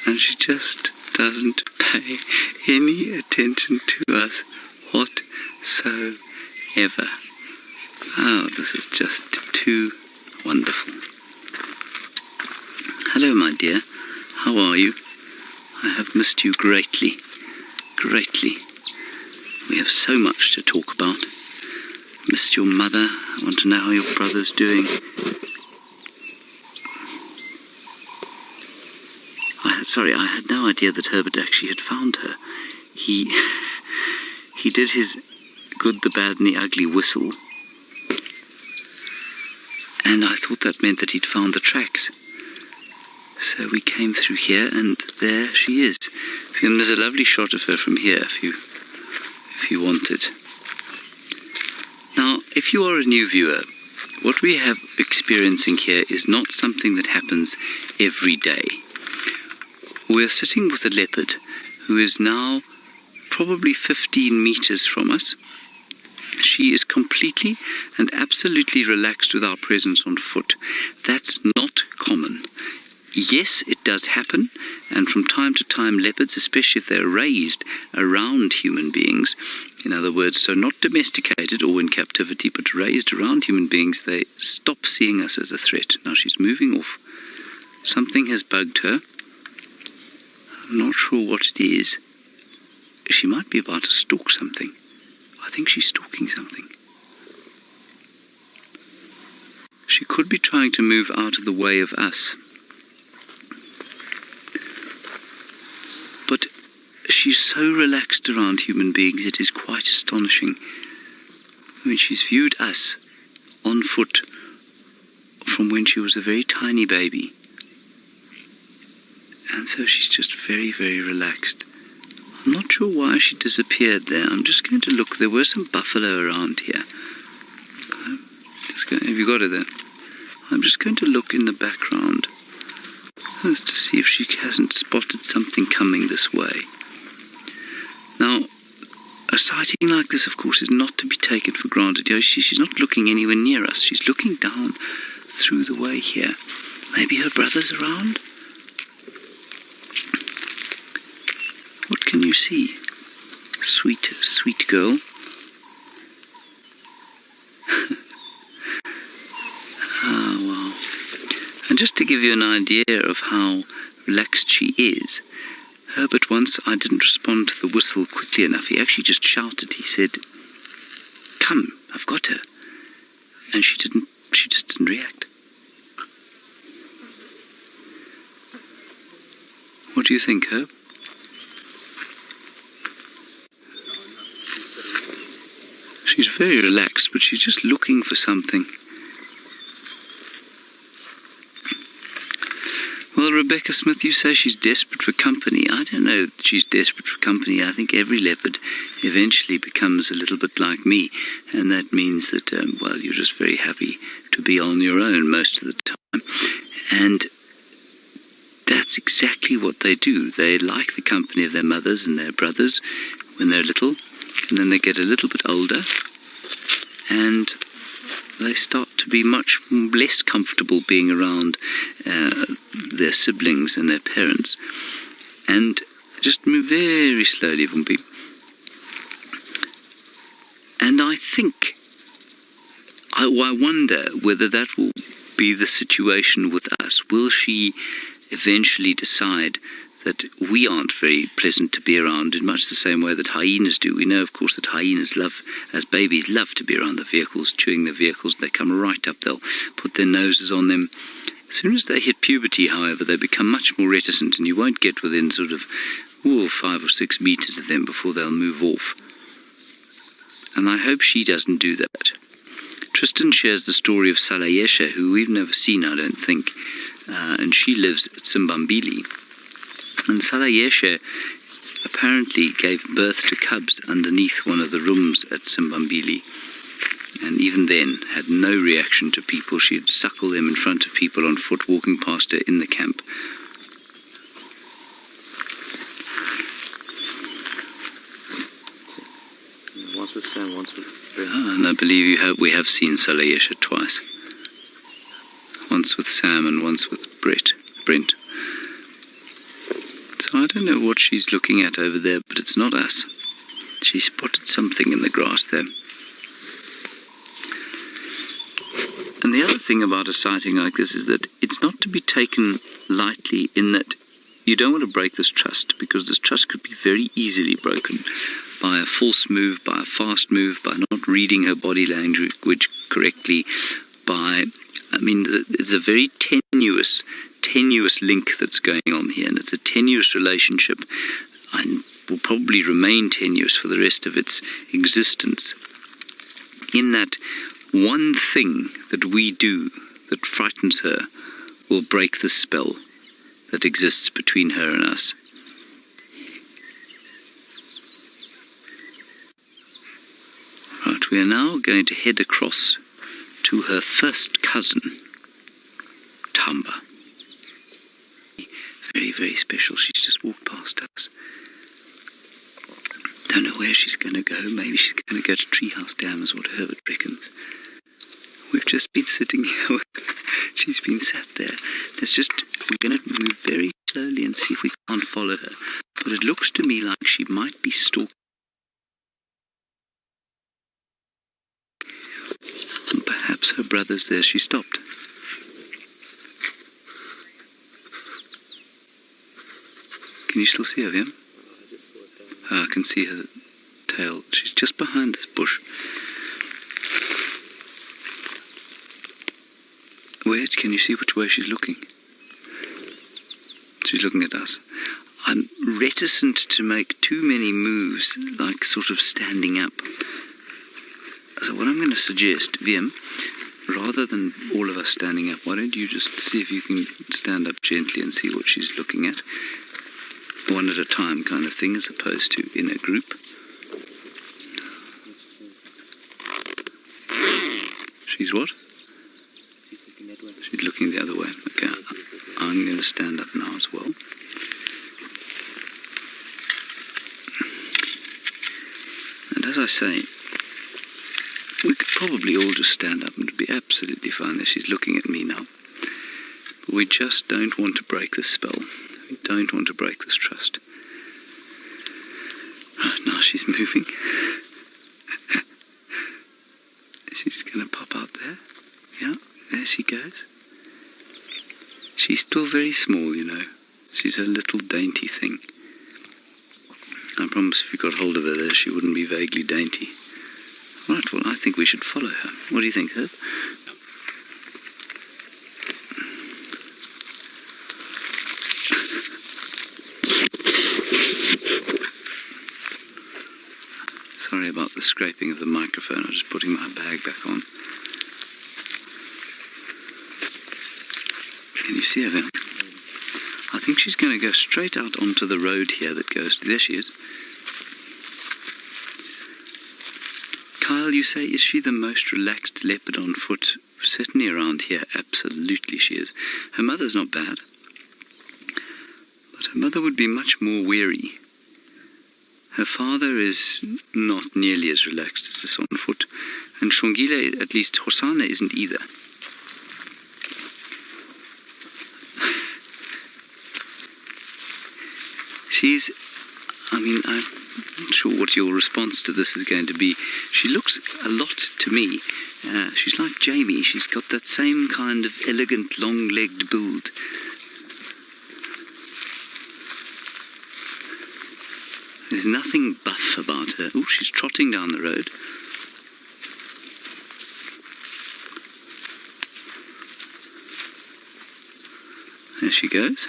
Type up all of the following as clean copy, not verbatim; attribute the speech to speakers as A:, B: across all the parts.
A: and she just doesn't pay any attention to us whatsoever. Oh, this is just too wonderful. Hello, my dear. How are you? I have missed you greatly. Greatly. We have so much to talk about. Missed your mother. I want to know how your brother's doing. I had no idea that Herbert actually had found her. He did his good, the bad and the ugly whistle, and I thought that meant that he'd found the tracks. So we came through here, and there she is. And there's a lovely shot of her from here if you want it. Now, if you are a new viewer, what we have experiencing here is not something that happens every day. We're sitting with a leopard who is now probably 15 meters from us. She is completely and absolutely relaxed with our presence on foot. That's not common. Yes, it does happen, and from time to time leopards, especially if they're raised around human beings, in other words, so not domesticated or in captivity, but raised around human beings, they stop seeing us as a threat. Now she's moving off. Something has bugged her. I'm not sure what it is. She might be about to stalk something. I think she's stalking something. She could be trying to move out of the way of us. But she's so relaxed around human beings, it is quite astonishing. I mean, she's viewed us on foot from when she was a very tiny baby. And so she's just very, very relaxed. I'm not sure why she disappeared there. I'm just going to look. There were some buffalo around here. Have you got her there? I'm just going to look in the background just to see if she hasn't spotted something coming this way. Now, a sighting like this, of course, is not to be taken for granted. You know, she's not looking anywhere near us. She's looking down through the way here. Maybe her brother's around? What can you see? Sweet, sweet girl. Ah, wow. And just to give you an idea of how relaxed she is, Herbert, once I didn't respond to the whistle quickly enough, he actually just shouted. He said, "Come, I've got her." And she just didn't react. What do you think, Herb? She's very relaxed, but she's just looking for something. Well, Rebecca Smith, you say she's desperate for company. I don't know if she's desperate for company. I think every leopard eventually becomes a little bit like me, and that means that, well, you're just very happy to be on your own most of the time. And that's exactly what they do. They like the company of their mothers and their brothers when they're little, and then they get a little bit older, and they start to be much less comfortable being around their siblings and their parents, and just move very slowly from people. And I think, I wonder whether that will be the situation with us. Will she eventually decide that we aren't very pleasant to be around in much the same way that hyenas do? We know, of course, that hyenas love, as babies, love to be around the vehicles, chewing the vehicles. They come right up, they'll put their noses on them. As soon as they hit puberty, however, they become much more reticent, and you won't get within sort of 5 or 6 meters of them before they'll move off. And I hope she doesn't do that. Tristan shares the story of Salayesha, who we've never seen, I don't think, and she lives at Simbambili. And Salayesha apparently gave birth to cubs underneath one of the rooms at Simbambili, and even then had no reaction to people. She'd suckle them in front of people on foot walking past her in the camp.
B: Once with Sam, once with Brent.
A: And I believe we have seen Salayesha twice. Once with Sam and once with Brent. I don't know what she's looking at over there, but it's not us. She spotted something in the grass there. And the other thing about a sighting like this is that it's not to be taken lightly, in that you don't want to break this trust, because this trust could be very easily broken by a false move, by a fast move, by not reading her body language correctly, it's a very tenuous link that's going on here, and it's a tenuous relationship, and will probably remain tenuous for the rest of its existence, in that one thing that we do that frightens her will break the spell that exists between her and us. Right, we are now going to head across to her first cousin, Tamba. Very, very special. She's just walked past us. Don't know where she's going to go. Maybe she's going to go to Treehouse Dam, is what Herbert reckons. We've just been sitting here. She's been sat there. We're going to move very slowly and see if we can't follow her. But it looks to me like she might be stalking. And perhaps her brother's there. She stopped. Can you still see her, Liam? I can see her tail. She's just behind this bush. Where can you see which way she's looking? She's looking at us. I'm reticent to make too many moves, like sort of standing up. So what I'm going to suggest, Wiem, rather than all of us standing up, why don't you just see if you can stand up gently and see what she's looking at? One at a time kind of thing, as opposed to in a group. She's what? She's looking the other way. Okay, I'm going to stand up now as well. And as I say, we could probably all just stand up and it'd be absolutely fine that she's looking at me now. But we just don't want to break this spell. We don't want to break this trust. Right, now she's moving. She's going to pop out there. Yeah, there she goes. She's still very small, you know. She's a little dainty thing. I promise if you got hold of her there, she wouldn't be vaguely dainty. Right, well, I think we should follow her. What do you think, Herb? Sorry about the scraping of the microphone. I'm just putting my bag back on. Can you see her there? I think she's going to go straight out onto the road here that goes... There she is. Kyle, you say, is she the most relaxed leopard on foot? Certainly around here, absolutely she is. Her mother's not bad. But her mother would be much more weary. Her father is not nearly as relaxed as this on foot. And Xongile, at least Hosana, isn't either. I'm not sure what your response to this is going to be. She looks a lot to me. She's like Jamie. She's got that same kind of elegant, long-legged build. There's nothing buff about her. Oh, she's trotting down the road. There she goes.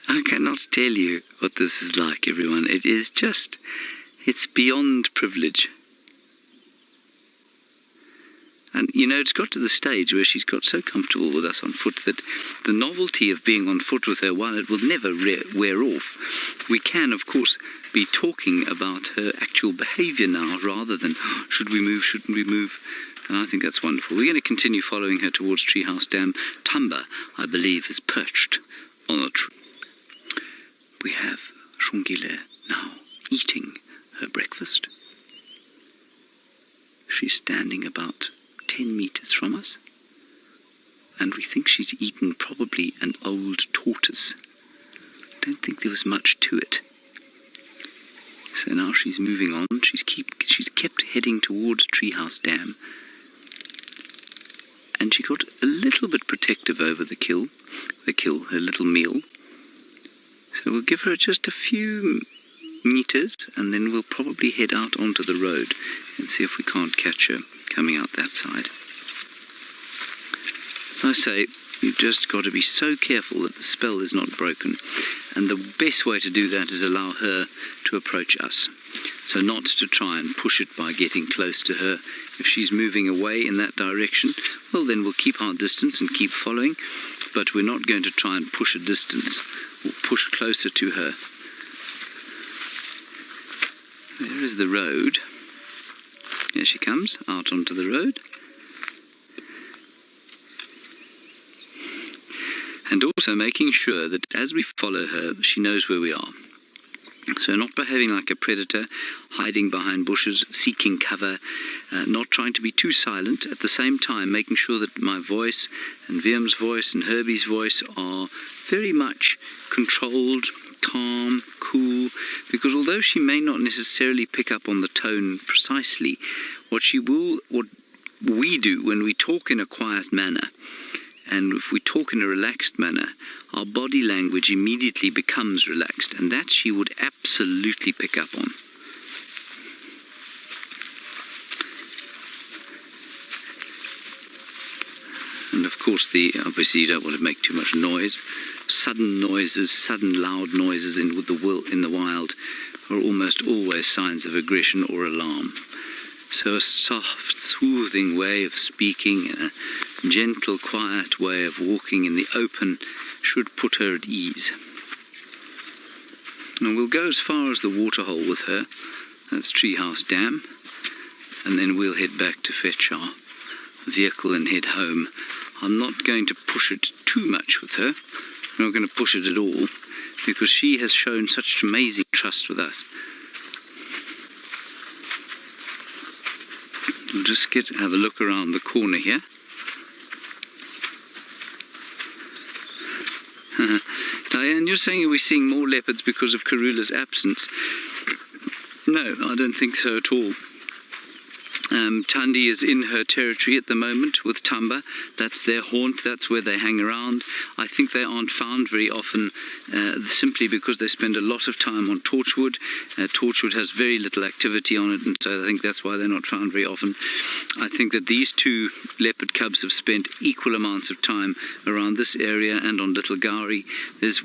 A: I cannot tell you what this is like, everyone. It is just, it's beyond privilege. And, you know, it's got to the stage where she's got so comfortable with us on foot that the novelty of being on foot with her, while it will never wear off, we can, of course, be talking about her actual behaviour now rather than, should we move, shouldn't we move? And I think that's wonderful. We're going to continue following her towards Treehouse Dam. Tamba, I believe, is perched on a tree. We have Xongile now eating her breakfast. She's standing about 10 meters from us. And we think she's eaten probably an old tortoise. I don't think there was much to it. So now she's moving on. She's kept heading towards Treehouse Dam. And she got a little bit protective over her little meal. So we'll give her just a few meters, and then we'll probably head out onto the road and see if we can't catch her coming out that side. As I say, you've just got to be so careful that the spell is not broken. And the best way to do that is allow her to approach us. So not to try and push it by getting close to her. If she's moving away in that direction, well, then we'll keep our distance and keep following. But we're not going to try and push a distance or push closer to her. There is the road. Here she comes, out onto the road. And also making sure that as we follow her, she knows where we are. So not behaving like a predator, hiding behind bushes, seeking cover, not trying to be too silent. At the same time, making sure that my voice and Viam's voice and Herbie's voice are very much controlled, calm, cool, because although she may not necessarily pick up on the tone precisely, what we do when we talk in a quiet manner, and if we talk in a relaxed manner, our body language immediately becomes relaxed, and that she would absolutely pick up on. And of course, obviously you don't want to make too much noise. Sudden noises, sudden loud noises in the wild are almost always signs of aggression or alarm. So a soft, soothing way of speaking, a gentle, quiet way of walking in the open should put her at ease. And we'll go as far as the waterhole with her. That's Treehouse Dam. And then we'll head back to fetch our vehicle and head home. I'm not going to push it too much with her. I'm not going to push it at all, because she has shown such amazing trust with us. We'll just have a look around the corner here. Diane, you're saying we're seeing more leopards because of Karula's absence. No, I don't think so at all. Tandi is in her territory at the moment with Tamba. That's their haunt, that's where they hang around. I think they aren't found very often simply because they spend a lot of time on Torchwood. Torchwood has very little activity on it, and so I think that's why they're not found very often. I think that these two leopard cubs have spent equal amounts of time around this area and on Little Gari.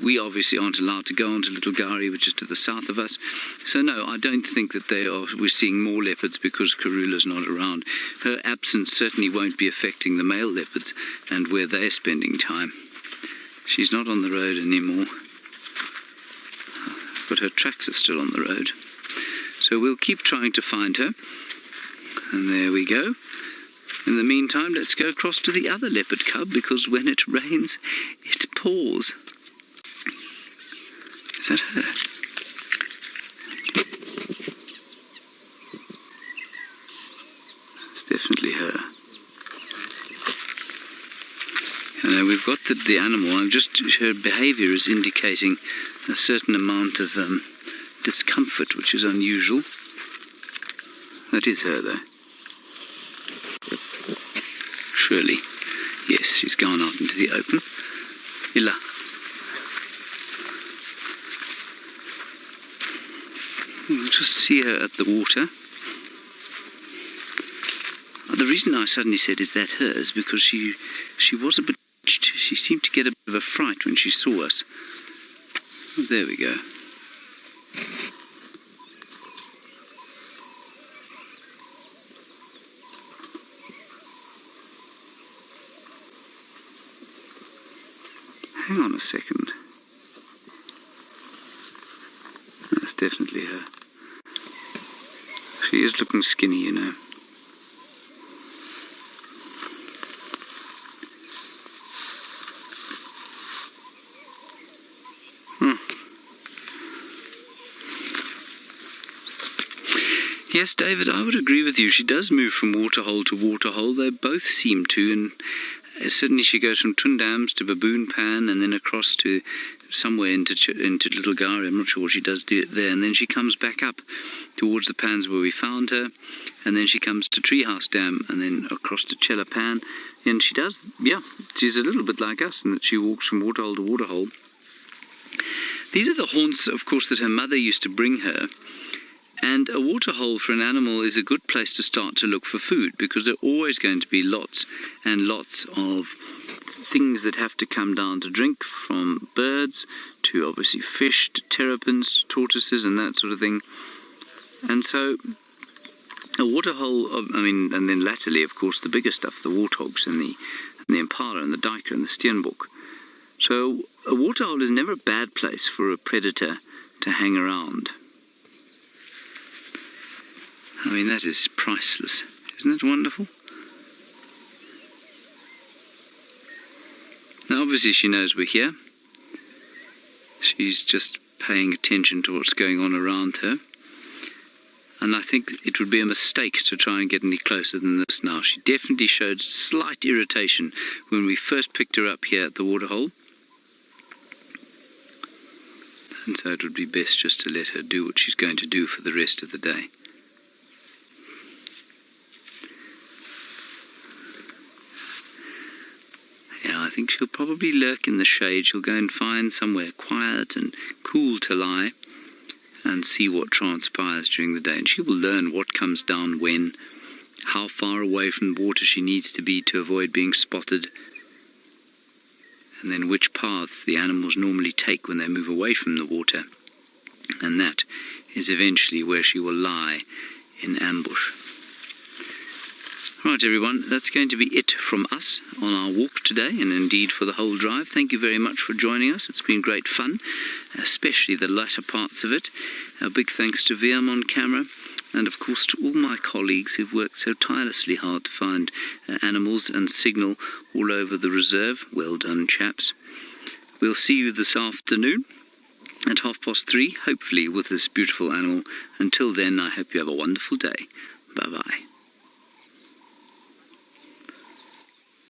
A: We obviously aren't allowed to go onto Little Gari, which is to the south of us. So no, I don't think that we're seeing more leopards because Karula's not around. Her absence certainly won't be affecting the male leopards and where they're spending time. She's not on the road anymore, but her tracks are still on the road. So we'll keep trying to find her. And there we go. In the meantime, let's go across to the other leopard cub, because when it rains, it pours. Is that her? It's definitely her. And we've got the animal. Her behaviour is indicating a certain amount of discomfort, which is unusual. That is her, though. Surely. Yes, she's gone out into the open. Ila. We'll just see her at the water. The reason I suddenly said, is that hers? Because she was a bit... She seemed to get a bit of a fright when she saw us. There we go. Hang on a second. That's definitely her. She is looking skinny, you know. Yes, David, I would agree with you. She does move from waterhole to waterhole. They both seem to, and certainly she goes from Twin Dams to Baboon Pan and then across to somewhere into Little Gari. I'm not sure what she does there. And then she comes back up towards the pans where we found her. And then she comes to Treehouse Dam and then across to Chella Pan. And she does, yeah, she's a little bit like us in that she walks from waterhole to waterhole. These are the haunts, of course, that her mother used to bring her. And a waterhole for an animal is a good place to start to look for food, because there are always going to be lots and lots of things that have to come down to drink, from birds to obviously fish to terrapins, tortoises and that sort of thing. And so a waterhole, and then latterly, of course, the bigger stuff, the warthogs and the impala and the duiker and the steenbok. So a waterhole is never a bad place for a predator to hang around. I mean, that is priceless. Isn't it wonderful? Now, obviously, she knows we're here. She's just paying attention to what's going on around her. And I think it would be a mistake to try and get any closer than this now. She definitely showed slight irritation when we first picked her up here at the waterhole. And so it would be best just to let her do what she's going to do for the rest of the day. Yeah, I think she'll probably lurk in the shade. She'll go and find somewhere quiet and cool to lie and see what transpires during the day. And she will learn what comes down when, how far away from the water she needs to be to avoid being spotted, and then which paths the animals normally take when they move away from the water. And that is eventually where she will lie in ambush. Right, everyone, that's going to be it from us on our walk today, and indeed for the whole drive. Thank you very much for joining us. It's been great fun, especially the latter parts of it. A big thanks to VM on camera, and of course to all my colleagues who've worked so tirelessly hard to find animals and signal all over the reserve. Well done, chaps. We'll see you this afternoon at 3:30, hopefully with this beautiful animal. Until then, I hope you have a wonderful day. Bye-bye.